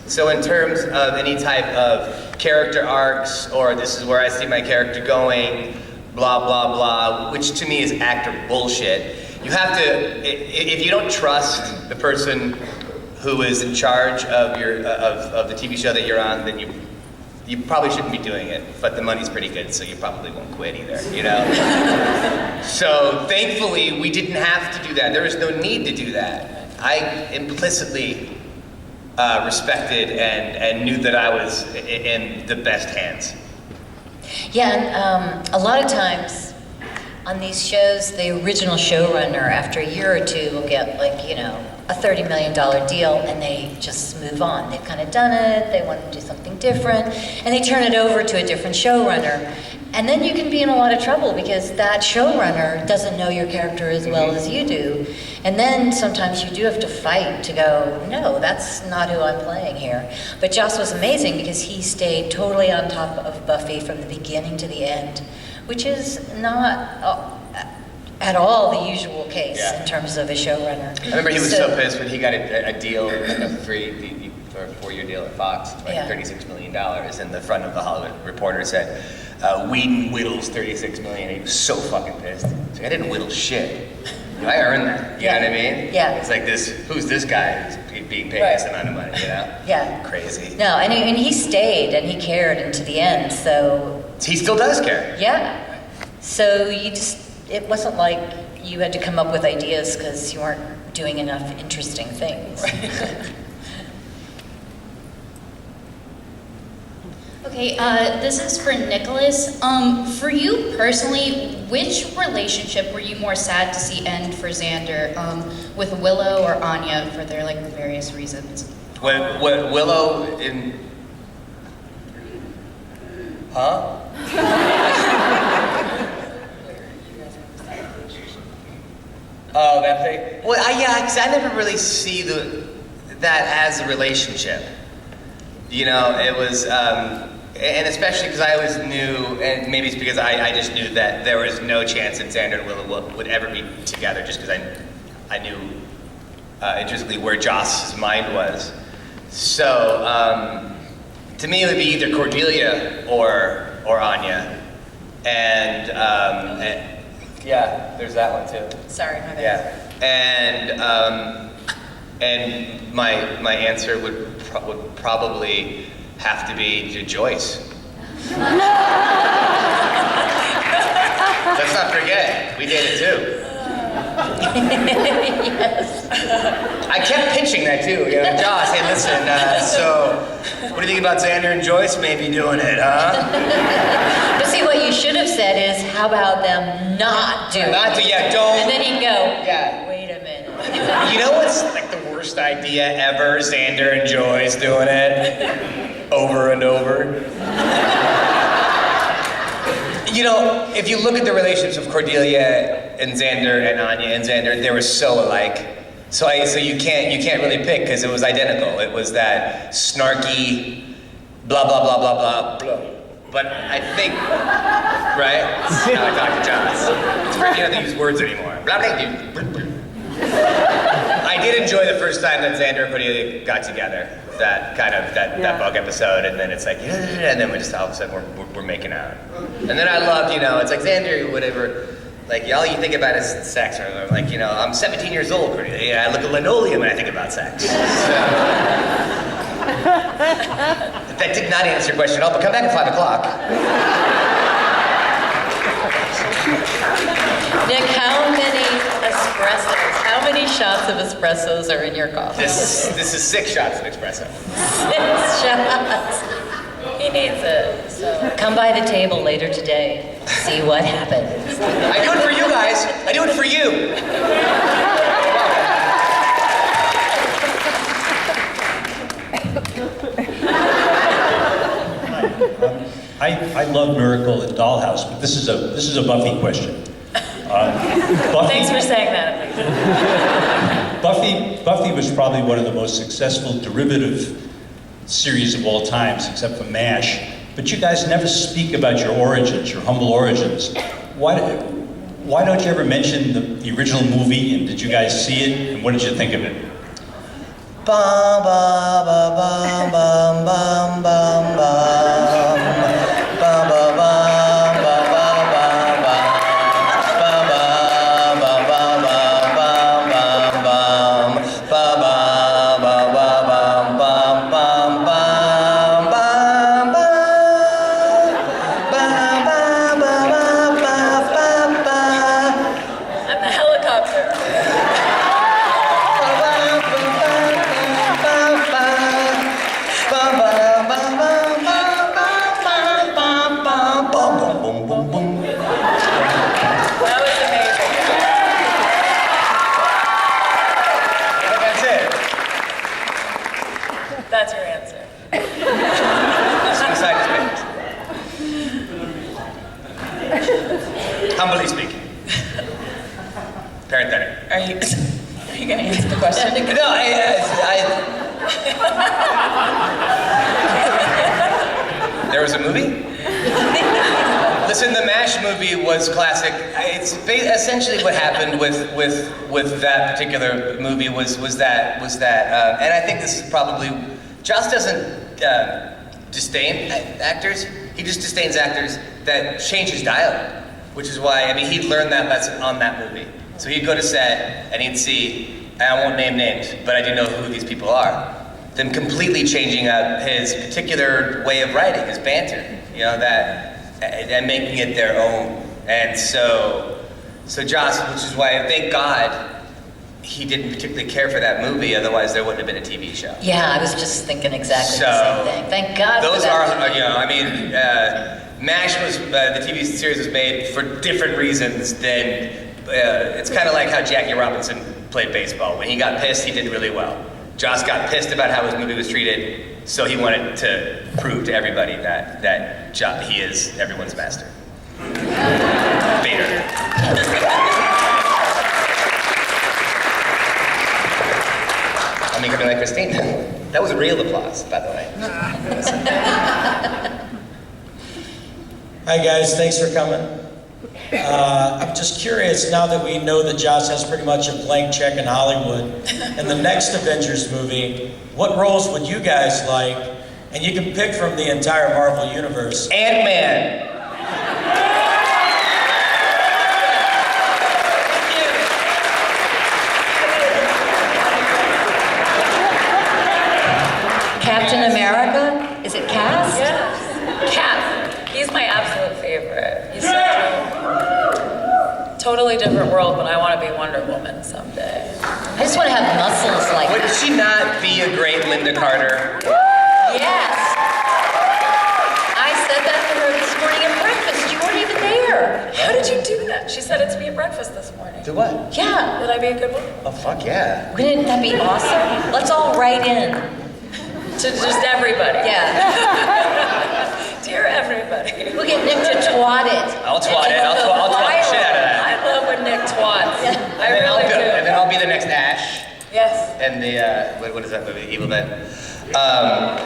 So in terms of any type of character arcs, or this is where I see my character going, blah, blah, blah, which to me is actor bullshit. You have to, if you don't trust the person who is in charge of of the TV show that you're on, then you probably shouldn't be doing it, but the money's pretty good, so you probably won't quit either, you know? So thankfully, we didn't have to do that. There was no need to do that. I implicitly respected and knew that I was in the best hands. Yeah, and a lot of times on these shows, the original showrunner, after a year or two, will get like, you know, a $30 million deal, and they just move on. They've kind of done it, they want to do something different, and they turn it over to a different showrunner. And then you can be in a lot of trouble because that showrunner doesn't know your character as well as you do. And then sometimes you do have to fight to go, no, that's not who I'm playing here. But Joss was amazing because he stayed totally on top of Buffy from the beginning to the end, which is not at all the usual case in terms of a showrunner. I remember he was so pissed when he got a deal, a 4-year deal at Fox, like $36 million, and the front of the Hollywood Reporter said, Whedon whittles $36 million, and he was so fucking pissed. He's like, I didn't whittle shit. I earned that, you know what I mean? Yeah. It's like who's this guy who's being paid this amount of money, you know? Yeah. Crazy. No, and he stayed, and he cared into the end, so... He still does care. Yeah. So it wasn't like you had to come up with ideas because you weren't doing enough interesting things. Okay, this is for Nicholas. For you personally, which relationship were you more sad to see end for Xander, with Willow or Anya, for their like various reasons? When Willow in... Huh? Oh, that thing? Well, because I never really see that as a relationship. You know, it was, and especially because I always knew, and maybe it's because I just knew that there was no chance that Xander and Willow would ever be together, just because I knew intrinsically where Joss's mind was. So, to me, it would be either Cordelia or Anya, and yeah, there's that one too. Sorry, my bad. Yeah, and my answer would probably have to be to Joyce. Let's not forget, we dated too. Yes. I kept pitching that too, you know, Joss, hey listen, so what do you think about Xander and Joyce maybe doing it, huh? But see, what you should have said is, how about them not do it? Not do, yeah, don't. And then he'd go, yeah. Wait a minute. You know what's like the worst idea ever? Xander and Joyce doing it over and over. You know, if you look at the relationships of Cordelia and Xander and Anya and Xander, they were so alike. So you can't really pick because it was identical. It was that snarky, blah blah blah blah blah blah. But I think, right? Now I talk to Joss. It's weird, you don't have to use words anymore. Blah blah blah. I did enjoy the first time that Xander and Cordelia got together. That kind of that bug episode, and then it's like, and then we just all of a sudden we're making out. And then I loved, you know, it's like Xander, whatever, like all you think about is sex, or like, you know, I'm 17 years old, Cordelia. I look at linoleum when I think about sex. So, that did not answer your question at all, but come back at 5 o'clock. Nick, how many espressos, how many shots of espressos are in your coffee? This is 6 shots of espresso. 6 shots. He needs it. So come by the table later today. See what happens. I do it for you guys. I do it for you. I love Miracle and Dollhouse, but this is a Buffy question. Buffy, Thanks for saying that. Buffy was probably one of the most successful derivative series of all times, except for MASH. But you guys never speak about your origins, your humble origins. Why don't you ever mention the original movie, and did you guys see it, and what did you think of it? Ba ba ba ba ba That's your answer. Suicide is banned. Humbly speaking. Parenthetic. Are you going to answer the question? No, there was a movie? Listen, the MASH movie was classic. It's essentially what happened with that particular movie was that, and I think this is probably, Joss doesn't disdain actors. He just disdains actors that change his dialogue, which is why, I mean, he'd learned that lesson on that movie. So he'd go to set and he'd see, and I won't name names, but I do know who these people are, them completely changing up his particular way of writing, his banter, you know, and making it their own. And so Joss, which is why, thank God, he didn't particularly care for that movie, otherwise there wouldn't have been a TV show. Yeah, I was just thinking exactly the same thing. Thank God for those that. are, you know, I mean, MASH was, the TV series was made for different reasons than, it's kind of like how Jackie Robinson played baseball. When he got pissed, he did really well. Joss got pissed about how his movie was treated, so he wanted to prove to everybody that he is everyone's master. Vader. I'm becoming like Kristine. That was real applause, by the way. Hi guys, thanks for coming. I'm just curious, now that we know that Joss has pretty much a blank check in Hollywood, in the next Avengers movie, what roles would you guys like? And you can pick from the entire Marvel universe. Ant-Man. Captain America? Is it Cass? Yes. Cap. He's my absolute favorite. He's such a totally different world, but I want to be Wonder Woman someday. I just want to have muscles like Would that. she not be a great Linda Carter? Yes. I said that to her this morning at breakfast. You weren't even there. How did you do that? She said it to me at breakfast this morning. Do what? Yeah. Would I be a good one? Oh, fuck yeah. Wouldn't that be awesome? Let's all write in. To just everybody. Yeah. Dear everybody. We'll get Nick to twat it. I'll twat it. I'll twat the shit out of that. I love when Nick twats. I And then really do. And then I'll be the next Ash. Yes. And the, what is that movie? Evil Dead. Oh,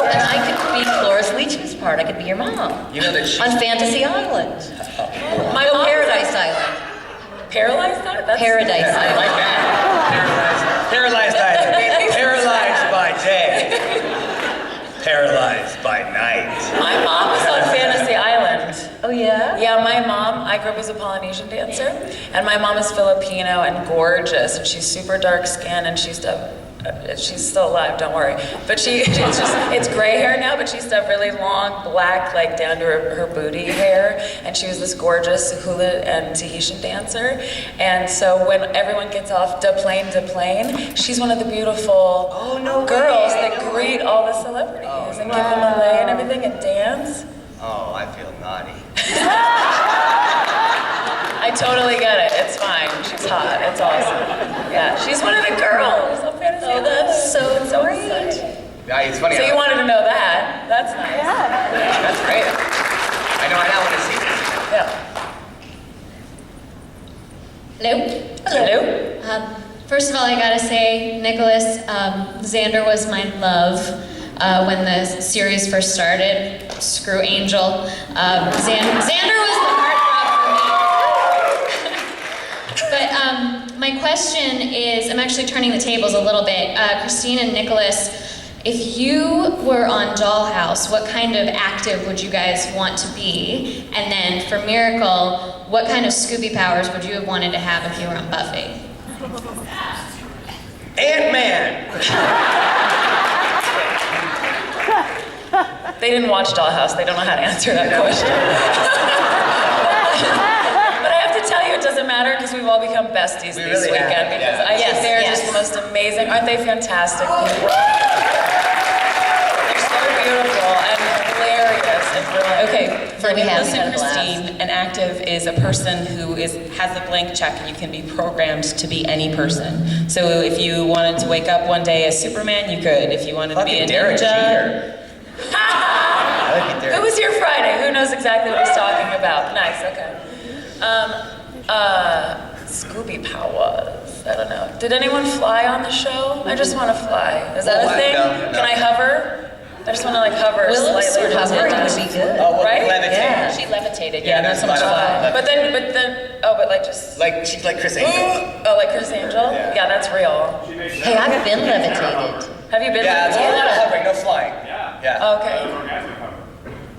and I could be Cloris Leachman's part. I could be your mom. You know that she... On Fantasy Island. My No, mom- Paradise Island. Paralyzed? Paradise I Island. like that. Paralyzed Island. Paralyzed by day. Paralyzed by night. My mom was on Fantasy Island. Oh, yeah? Yeah, my mom, I grew up as a Polynesian dancer, and my mom is Filipino and gorgeous, and she's super dark skinned, and she's still alive, don't worry. But it's gray hair now, but she used to have really long, black, like down to her booty hair, and she was this gorgeous hula and Tahitian dancer. And so when everyone gets off de plane, she's one of the beautiful girls that greet all the celebrities and give them a lei and everything and dance. Oh, I feel naughty. I totally get it. It's fine. She's hot. It's awesome. Yeah, she's one of the girls on Fantasy Island. That's so great. Yeah, it's funny. So you wanted to know that? That's nice. That's great. I know. I now want to see this. Yeah. Hello. Hello. First of all, I gotta say, Nicholas, Xander was my love when the series first started. Screw Angel. Xander was the heartthrob for me. But my question is, I'm actually turning the tables a little bit. Kristine and Nicholas, if you were on Dollhouse, what kind of active would you guys want to be? And then for Miracle, what kind of Scooby powers would you have wanted to have if you were on Buffy? Ant-Man. They didn't watch Dollhouse. They don't know how to answer that question. But I have to tell you, it doesn't matter because we've all become besties We this really have, weekend because yeah. I think Yes, they're yes. just the most amazing. Aren't they fantastic people? They're so beautiful and hilarious and brilliant. Okay, for then we have Nicholas and had a blast. Kristine, an active is a person who has a blank check, and you can be programmed to be any person. So if you wanted to wake up one day as Superman, you could. If you wanted to be a Fucking Derek ninja. Jeter. I like it, Derek. Who was here Friday? Who knows exactly what he's talking about? Nice, okay. Scooby powers. I don't know. Did anyone fly on the show? I just want to fly. Is that a thing? No. Can I hover? I just want to like hover Willow slightly. sword hovering would be good. Oh, well, Right? levitate. Yeah. She levitated. Yeah, Yeah, not so much Levitate. fly. But then, but like just. She's like Chris Angel. Oh, like Chris Angel? Yeah. Yeah, that's real. Hey, I've been levitated. Have you been Yeah, it's a levitated? lot of hovering, no flying. Yeah. Okay.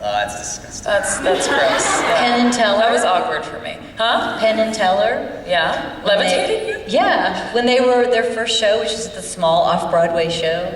Oh, that's disgusting. That's gross. Yeah. Penn and Teller. That was awkward for me. Huh? Penn and Teller. Yeah? When they- Levitated you? Yeah. When they were their first show, which is the small off-Broadway show,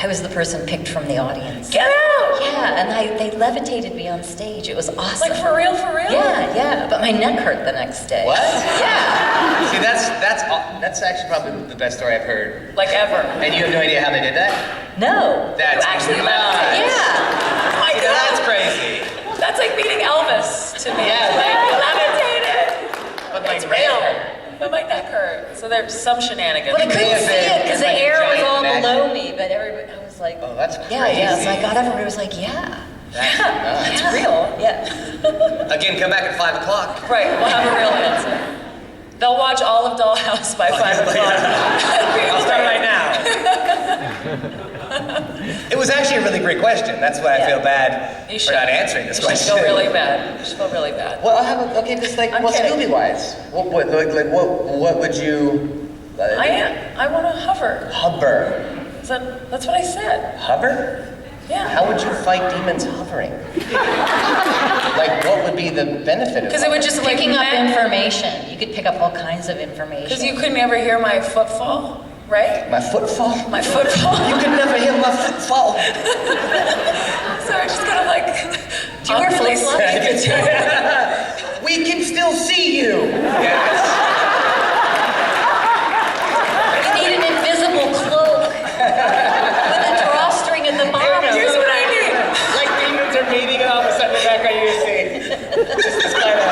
I was the person picked from the audience. Get out! Yeah, and they levitated me on stage. It was awesome. Like for real, for real? Yeah, but my neck hurt the next day. What? Yeah. See, that's actually probably the best story I've heard. Like ever. And you have no idea how they did that? No. That's You actually nuts. left. Yeah. Oh my See, God. that's crazy. That's like meeting Elvis to me. Yeah, Like, levitated. But my It's neck real. hurt. But my neck hurt. So there's some shenanigans. But I couldn't Yeah, see it because the like a air was giant all magnet. below me. But everybody, I was like, Oh, that's yeah. So I crazy. got up, everybody was like, yeah. That's yeah, nuts. it's real. Yeah. Again, come back at 5 o'clock. Right, we'll have a real answer. They'll watch all of Dollhouse by 5 o'clock. I'll start right now. It was actually a really great question. That's why I feel bad You for should. not answering this You should question. feel really bad. You should feel really bad. Well, just like, I'm well, kidding. Scooby-wise, what would you? I want to hover. Hover. That's what I said. Hover? Yeah. How would you fight demons hovering? Like, what would be the benefit of Because it would just like Picking up information. You could pick up all kinds of information. Because you could never hear my footfall, right? my footfall. My footfall. You could never hear my footfall. So I just kind of like. Do you wear flip-flops? We can still see you. Yes. You need an invisible cloak with a drawstring at the bottom. Here's what I need. Like demons are meeting, and all of a sudden in the background you see just this kind of.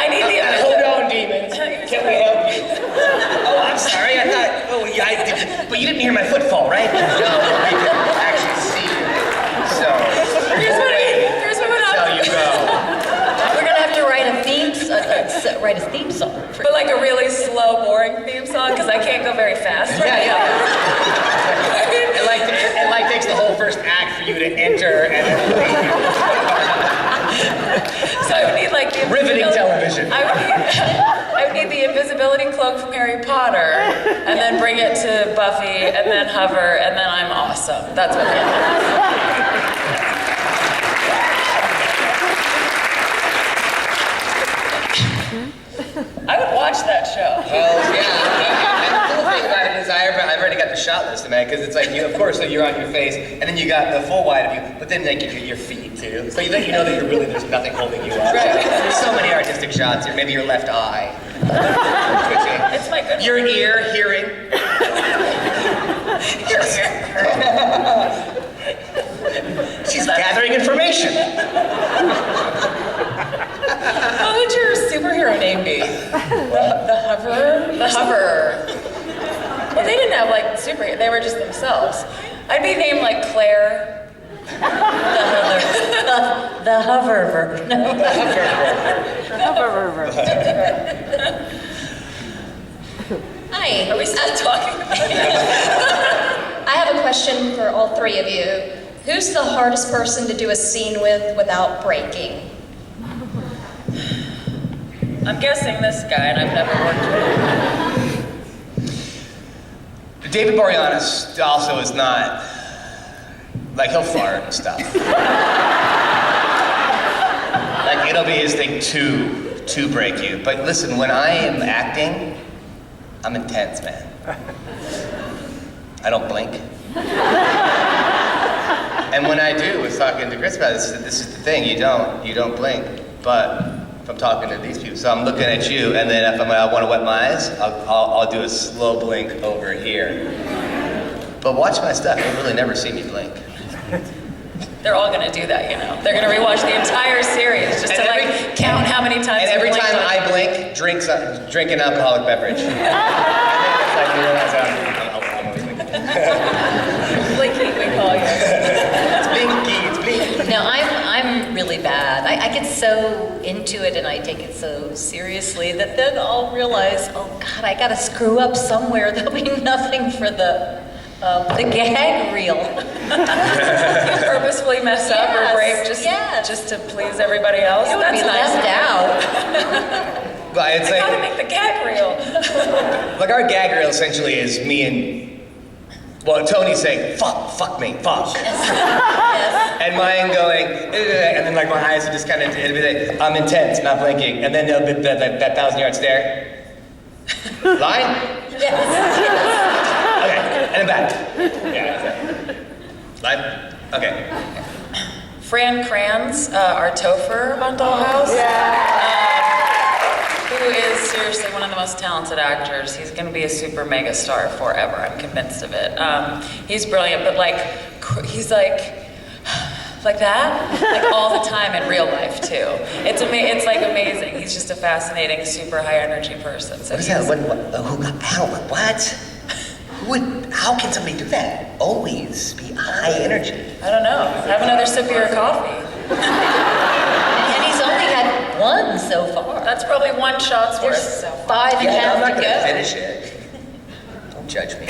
I need the. Hold on, demons. Can we help you? Oh, I'm sorry. I thought. Oh, yeah, I did. But you didn't hear my footfall, right? No, we can actually see you. So. Here's what That's how you go. We're gonna have to write a theme song. But like a really slow, boring theme song, because I can't go very fast. Yeah. It like takes the whole first act for you to enter and then leave. So I would need like the Riveting television. I would need the invisibility cloak from Harry Potter, and then bring it to Buffy, and then hover, and then I'm awesome. That's what happens. I would watch that show. Well, yeah. And the cool thing about it is I've already got the shot list, man, because it's like you, of course, so you're on your face, and then you got the full wide of you, but then like your feet too. So you let you know that there's nothing holding you up. Right. There's so many artistic shots here. Maybe your left eye. It's my good. Your ear hearing. She's gathering information. What would your superhero name be? The Hover? The Hover. Well, they didn't have like superhero. They were just themselves. I'd be named like Claire. The hover. No. Hi. Are we still talking about it? I have a question for all three of you. Who's the hardest person to do a scene with without breaking? I'm guessing this guy, and I've never worked with him. David Boreanaz also is not, like, he'll fart and stuff. Like, it'll be his thing to break you. But listen, when I am acting, I'm intense, man. I don't blink. And when I do, was talking to Chris about this is the thing, you don't blink. But if I'm talking to these people, so I'm looking at you, and then if I want to wet my eyes, I'll do a slow blink over here. But watch my stuff, you'll really never see me blink. They're all gonna do that, you know. They're gonna rewatch the entire series just And to every- like count how many times. And every we blinked time on I blink, drink an alcoholic beverage. And then it's like you realize I'm always blinking. Blinky, we call you. It's blinky, it's blinky. No, I'm really bad. I get so into it and I take it so seriously that then I'll realize, oh God, I gotta screw up somewhere. There'll be nothing for the gag reel. You purposefully mess up or Yes, break just to please everybody else. It would That's be nice. left out. But it's I gotta like, make the gag reel. like our gag reel essentially is me and, well, Tony saying, fuck me, fuck. And mine going, and then like my eyes are just kind of, it'll be like, I'm intense, not blinking. And then there'll be that 1,000-yard stare. Line? Yes. Okay, and then back. Yeah, line? Okay. Fran Kranz, our Topher on Dollhouse. Who is seriously one of the most talented actors. He's going to be a super mega star forever. I'm convinced of it. He's brilliant, but like, he's like that, like all the time in real life too. It's like amazing. He's just a fascinating, super high energy person. So What is that? What? How can somebody do that? Always be high energy. I don't know. Have another sip of your coffee. And he's only had one so far. That's probably one shot's worth. There's So. 5 and a Yeah, half I'm not to gonna go. finish it. Don't judge me.